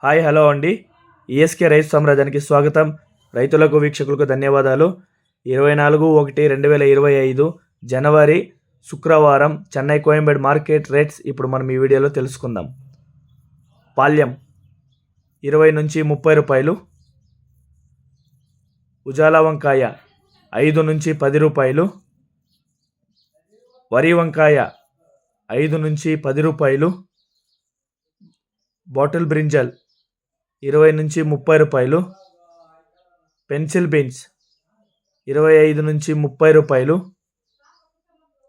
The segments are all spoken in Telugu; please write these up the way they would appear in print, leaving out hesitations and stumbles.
హాయ్ హలో అండి. ఈఎస్కే రైతు సామ్రాజ్యానికి స్వాగతం. రైతులకు వీక్షకులకు ధన్యవాదాలు. 24/1/2025 జనవరి శుక్రవారం చెన్నై కోయంబేడు మార్కెట్ రేట్స్ ఇప్పుడు మనం ఈ వీడియోలో తెలుసుకుందాం. పాల్యం 20 నుంచి 30 రూపాయలు. ఉజాలా వంకాయ 5 నుంచి 10 రూపాయలు. వరి వంకాయ 5 నుంచి 10 రూపాయలు. బాటిల్ బ్రింజల్ 20 నుంచి 30 రూపాయలు. పెన్సిల్ బీన్స్ 25 నుంచి 30 రూపాయలు.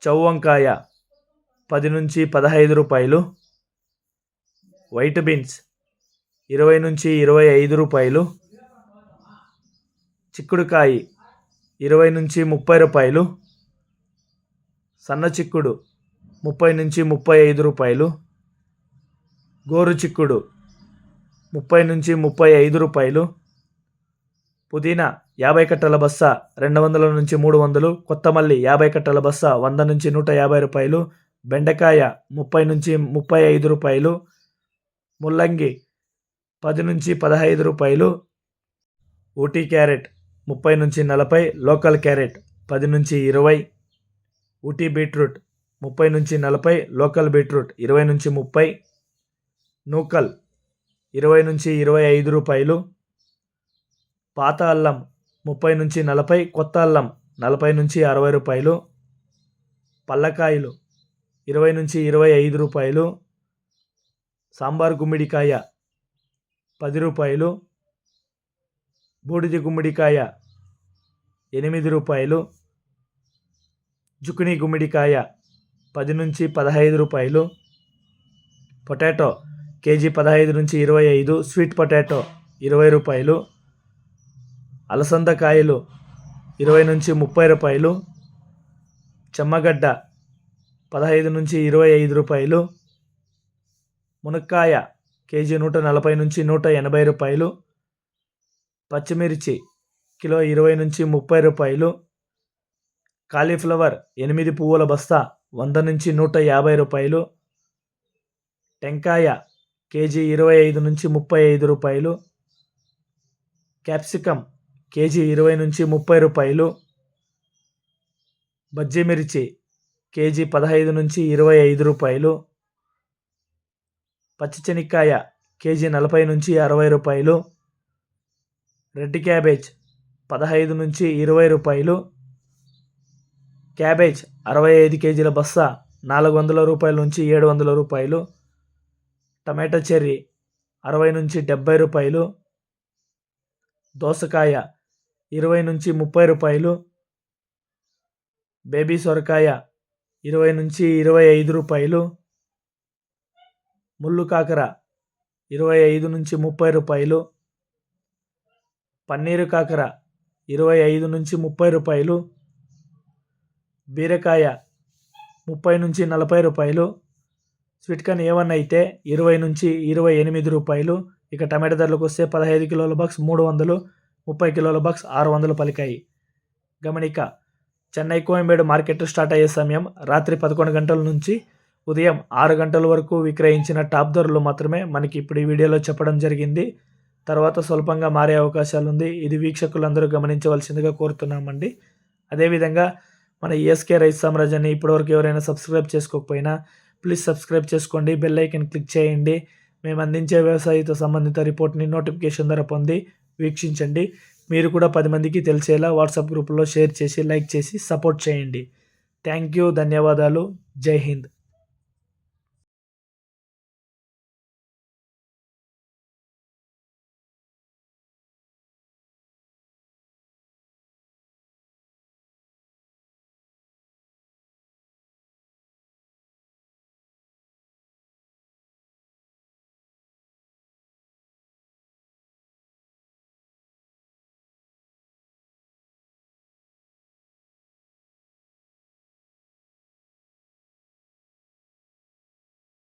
చౌ వంకాయ 10 నుంచి 15 రూపాయలు. వైట్ బీన్స్ 20 నుంచి 25 రూపాయలు. చిక్కుడుకాయ 20 నుంచి 30 రూపాయలు. సన్న చిక్కుడు 30 నుంచి 35 రూపాయలు. గోరు చిక్కుడు 30 నుంచి 35 రూపాయలు. పుదీనా 50 కట్టల బస్తా 200 నుంచి 300. కొత్తమల్లి 50 కట్టల బస్తా 100 నుంచి 150 రూపాయలు. బెండకాయ 30 నుంచి 35 రూపాయలు. ముల్లంగి 10 నుంచి 15 రూపాయలు. ఊటీ క్యారెట్ 30 నుంచి 40. లోకల్ క్యారెట్ 10 నుంచి 20. ఊటీ బీట్రూట్ 30 నుంచి 40. లోకల్ బీట్రూట్ 20 నుంచి 30. నూకల్ 20 నుంచి 25 రూపాయలు. పాత అల్లం 30 నుంచి 40. కొత్త అల్లం 40 నుంచి 60 రూపాయలు. పల్లకాయలు 20 నుంచి 25 రూపాయలు. సాంబార్ గుమ్మిడికాయ 10 రూపాయలు. బూడిది గుమ్మిడికాయ 8 రూపాయలు. జుకినీ గుమ్మిడికాయ 10 నుంచి 15 రూపాయలు. పొటాటో కేజీ 15 నుంచి 25. స్వీట్ పొటాటో 20 రూపాయలు. అలసంద కాయలు 20 నుంచి 30 రూపాయలు. చెమ్మగడ్డ 15 నుంచి 25 రూపాయలు. మునక్కాయ కేజీ 140 నుంచి 180 రూపాయలు. పచ్చిమిర్చి కిలో 20 నుంచి 30 రూపాయలు. కాలీఫ్లవర్ 8 పువ్వుల బస్తా 100 నుంచి 150 రూపాయలు. టెంకాయ కేజీ 25 నుంచి 35 రూపాయలు. క్యాప్సికమ్ కేజీ 20 నుంచి 30 రూపాయలు. బజ్జీ మిర్చి కేజీ 15 నుంచి 25 రూపాయలు. పచ్చిశనక్కాయ కేజీ 40 నుంచి 60 రూపాయలు. రెడ్ క్యాబేజ్ 15 నుంచి 20 రూపాయలు. క్యాబేజ్ 65 కేజీల బస్తా 400 రూపాయల నుంచి 700 రూపాయలు. టమాటో చెర్రీ 60 నుంచి 70 రూపాయలు. దోసకాయ 20 నుంచి 30 రూపాయలు. బేబీ సొరకాయ 20 నుంచి 25 రూపాయలు. ముళ్ళు కాకర 25 నుంచి 30 రూపాయలు. పన్నీరు కాకర 25 నుంచి 30 రూపాయలు. బీరకాయ 30 నుంచి 40 రూపాయలు. స్వీట్ కార్న్ A1 అయితే 20 నుంచి 28 రూపాయలు. ఇక టమాటా ధరలకు వస్తే 15 కిలోల బాక్స్ 300, 30 కిలోల బాక్స్ 600 పలికాయి. గమనిక, చెన్నై కోయంబేడు మార్కెట్ స్టార్ట్ అయ్యే సమయం రాత్రి 11 గంటల నుంచి ఉదయం 6 గంటల వరకు విక్రయించిన టాప్ ధరలు మాత్రమే మనకి ఇప్పుడు ఈ వీడియోలో చెప్పడం జరిగింది. తర్వాత స్వల్పంగా మారే అవకాశాలు ఉంది. ఇది వీక్షకులందరూ గమనించవలసిందిగా కోరుతున్నామండి. అదేవిధంగా మన ఈఎస్కే రైతు సామ్రాజ్యాన్ని ఇప్పటివరకు ఎవరైనా సబ్స్క్రైబ్ చేసుకోకపోయినా ప్లీజ్ సబ్స్క్రైబ్ చేసుకోండి. బెల్ ఐకన్ క్లిక్ చేయండి. మేము అందించే వ్యవసాయంతో సంబంధిత రిపోర్ట్ని నోటిఫికేషన్ ద్వారా పొంది వీక్షించండి. మీరు కూడా 10 మందికి తెలిసేలా వాట్సాప్ గ్రూపులో షేర్ చేసి లైక్ చేసి సపోర్ట్ చేయండి. Thank you. ధన్యవాదాలు. జై హింద్.